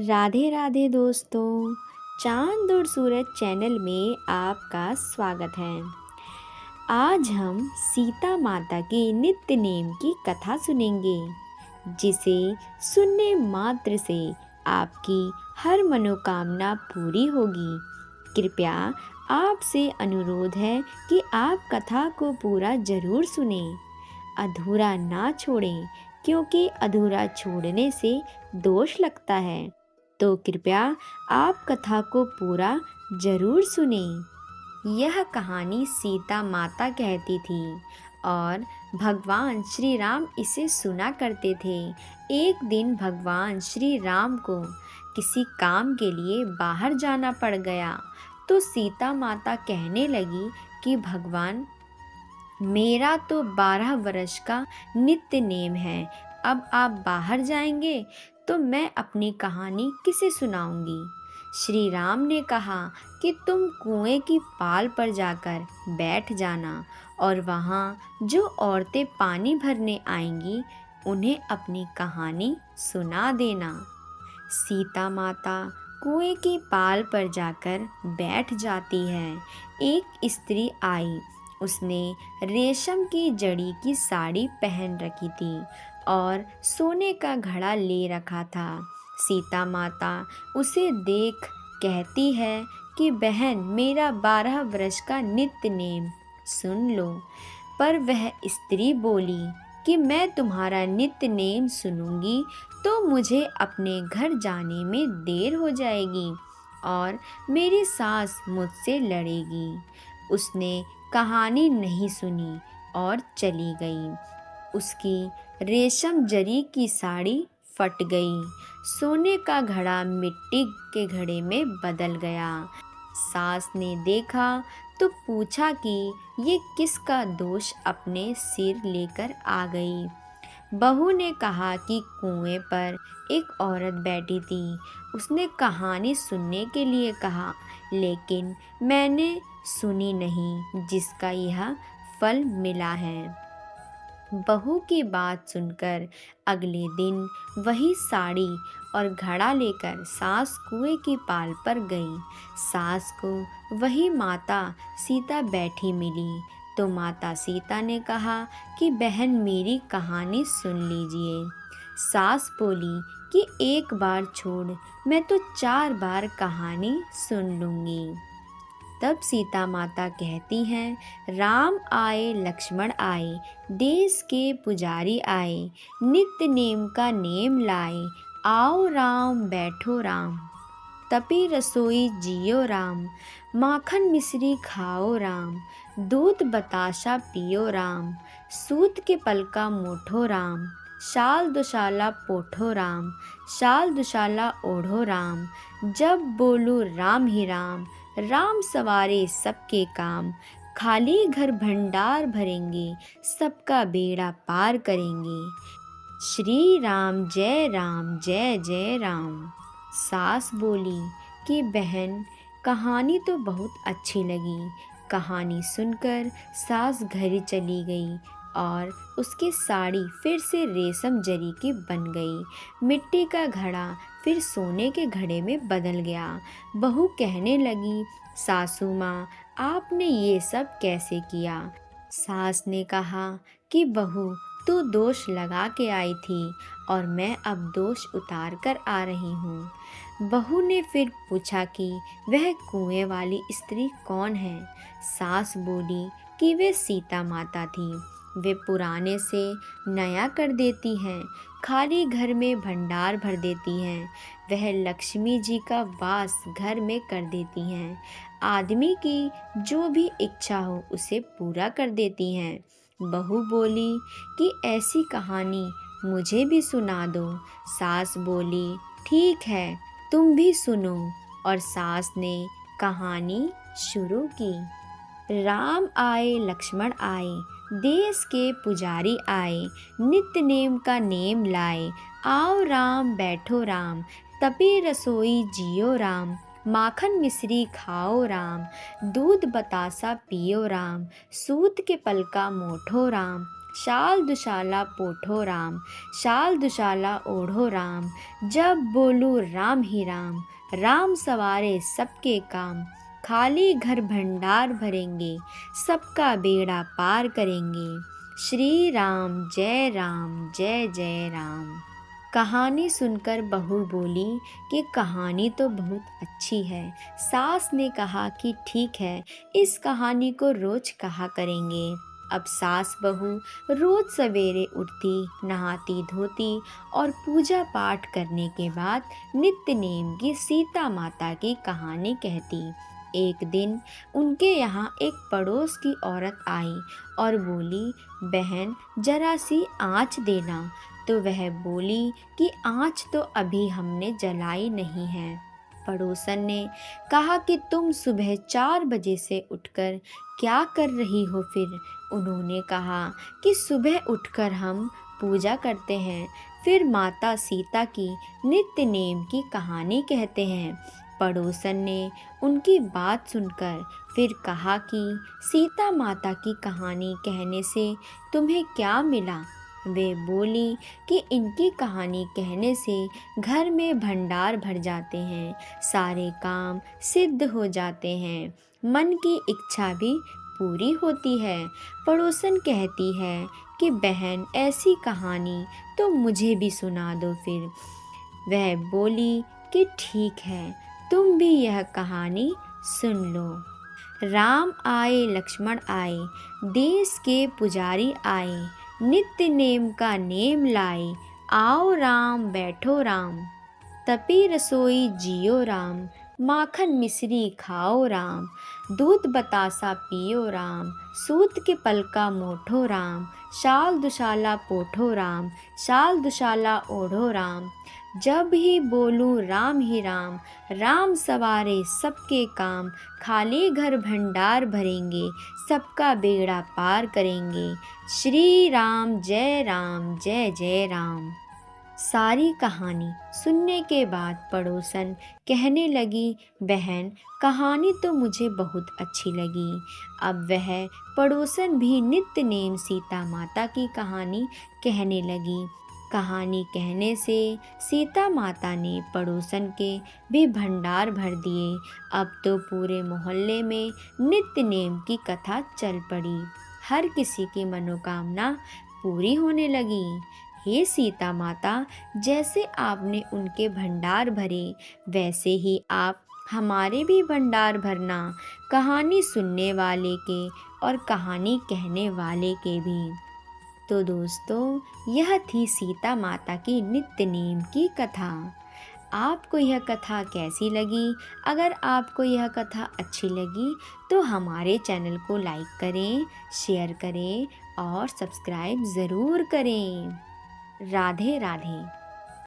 राधे राधे दोस्तों। चांद और सूरज चैनल में आपका स्वागत है। आज हम सीता माता के नित्य नेम की कथा सुनेंगे, जिसे सुनने मात्र से आपकी हर मनोकामना पूरी होगी। कृपया आपसे अनुरोध है कि आप कथा को पूरा जरूर सुनें, अधूरा ना छोड़ें, क्योंकि अधूरा छोड़ने से दोष लगता है। तो कृपया आप कथा को पूरा जरूर सुनें। यह कहानी सीता माता कहती थी और भगवान श्री राम इसे सुना करते थे। एक दिन भगवान श्री राम को किसी काम के लिए बाहर जाना पड़ गया, तो सीता माता कहने लगी कि भगवान, मेरा तो 12 वर्ष का नित्य नेम है। अब आप बाहर जाएंगे तो मैं अपनी कहानी किसे सुनाऊंगी। श्री राम ने कहा कि तुम कुएं की पाल पर जाकर बैठ जाना और वहाँ जो औरतें पानी भरने आएंगी उन्हें अपनी कहानी सुना देना। सीता माता कुएं की पाल पर जाकर बैठ जाती है। एक स्त्री आई। उसने रेशम की जड़ी की साड़ी पहन रखी थी और सोने का घड़ा ले रखा था। सीता माता उसे देख कहती है कि बहन, मेरा 12 वर्ष का नित्य नेम सुन लो। पर वह स्त्री बोली कि मैं तुम्हारा नित्य नेम सुनूंगी तो मुझे अपने घर जाने में देर हो जाएगी और मेरी सास मुझसे लड़ेगी। उसने कहानी नहीं सुनी और चली गई। उसकी रेशम जरी की साड़ी फट गई। सोने का घड़ा मिट्टी के घड़े में बदल गया। सास ने देखा तो पूछा कि ये किसका दोष अपने सिर लेकर आ गई। बहू ने कहा कि कुएं पर एक औरत बैठी थी। उसने कहानी सुनने के लिए कहा, लेकिन मैंने सुनी नहीं, जिसका यह फल मिला है। बहू की बात सुनकर अगले दिन वही साड़ी और घड़ा लेकर सास कुएं की पाल पर गई। सास को वही माता सीता बैठी मिली, तो माता सीता ने कहा कि बहन, मेरी कहानी सुन लीजिए। सास बोली कि एक बार छोड़, मैं तो 4 बार कहानी सुन लूँगी। तब सीता माता कहती हैं, राम आए लक्ष्मण आए, देश के पुजारी आए, नित्य नेम का नेम लाए, आओ राम बैठो राम, तपी रसोई जियो राम, माखन मिश्री खाओ राम, दूध बताशा पियो राम, सूत के पलका मोठो राम, शाल दुशाला पोठो राम, शाल दुशाला ओढ़ो राम, जब बोलू राम ही राम, राम सवारे सबके काम, खाली घर भंडार भरेंगे, सबका बेड़ा पार करेंगे, श्री राम जय जय राम। सास बोली कि बहन, कहानी तो बहुत अच्छी लगी। कहानी सुनकर सास घर चली गई और उसकी साड़ी फिर से रेशम जरी की बन गई। मिट्टी का घड़ा फिर सोने के घड़े में बदल गया। बहू कहने लगी, सासू माँ, आपने ये सब कैसे किया? सास ने कहा कि बहू, तू दोष लगा के आई थी और मैं अब दोष उतार कर आ रही हूँ। बहू ने फिर पूछा कि वह कुएं वाली स्त्री कौन है? सास बोली कि वे सीता माता थी। वे पुराने से नया कर देती हैं, खाली घर में भंडार भर देती हैं। वह लक्ष्मी जी का वास घर में कर देती हैं। आदमी की जो भी इच्छा हो उसे पूरा कर देती हैं। बहू बोली कि ऐसी कहानी मुझे भी सुना दो। सास बोली, ठीक है, तुम भी सुनो। और सास ने कहानी शुरू की। राम आए लक्ष्मण आए, देश के पुजारी आए, नित्य नेम का नेम लाए, आओ राम बैठो राम, तपी रसोई जियो राम, माखन मिश्री खाओ राम, दूध बतासा पियो राम, सूत के पलका मोठो राम, शाल दुशाला पोठो राम, शाल दुशाला ओढ़ो राम। जब बोलूँ राम ही राम, राम सवारे सबके काम। खाली घर भंडार भरेंगे, सबका बेड़ा पार करेंगे। श्री राम जय जय राम। कहानी सुनकर बहू बोली कि कहानी तो बहुत अच्छी है। सास ने कहा कि ठीक है, इस कहानी को रोज कहा करेंगे। अब सास बहू रोज सवेरे उठती, नहाती धोती और पूजा पाठ करने के बाद नित्य नेम की सीता माता की कहानी कहती। एक दिन उनके यहाँ एक पड़ोस की औरत आई और बोली, बहन जरा सी आँच देना। तो वह बोली कि आँच तो अभी हमने जलाई नहीं है। पड़ोसन ने कहा कि तुम सुबह 4 बजे से उठकर क्या कर रही हो फिर? उन्होंने कहा कि सुबह उठकर हम पूजा करते हैं, फिर माता सीता की नित्य नेम की कहानी कहते हैं। पड़ोसन ने उनकी बात सुनकर फिर कहा कि सीता माता की कहानी कहने से तुम्हें क्या मिला? वे बोली कि इनकी कहानी कहने से घर में भंडार भर जाते हैं, सारे काम सिद्ध हो जाते हैं, मन की इच्छा भी पूरी होती है। पड़ोसन कहती है कि बहन ऐसी कहानी तो मुझे भी सुना दो फिर। वह बोली कि ठीक है, तुम भी यह कहानी सुन लो। राम आए लक्ष्मण आए, देश के पुजारी आए, नित्य नेम का नेम लाए। आओ राम बैठो राम, तपी रसोई जियो राम। माखन मिश्री खाओ राम, दूध बतासा पियो राम। सूत के पलका मोठो राम, शाल दुशाला पोठो राम। शाल दुशाला ओढ़ो राम, जब ही बोलूँ राम ही राम। राम सवारे सबके काम, खाली घर भंडार भरेंगे, सबका बेड़ा पार करेंगे। श्री राम जय जय राम। सारी कहानी सुनने के बाद पड़ोसन कहने लगी, बहन कहानी तो मुझे बहुत अच्छी लगी। अब वह पड़ोसन भी नित्य नेम सीता माता की कहानी कहने लगी। कहानी कहने से सीता माता ने पड़ोसन के भी भंडार भर दिए। अब तो पूरे मोहल्ले में नित्य नेम की कथा चल पड़ी। हर किसी की मनोकामना पूरी होने लगी। हे सीता माता, जैसे आपने उनके भंडार भरे, वैसे ही आप हमारे भी भंडार भरना, कहानी सुनने वाले के और कहानी कहने वाले के भी। तो दोस्तों, यह थी सीता माता की नित्य नेम की कथा। आपको यह कथा कैसी लगी? अगर आपको यह कथा अच्छी लगी तो हमारे चैनल को लाइक करें, शेयर करें और सब्सक्राइब ज़रूर करें। राधे राधे।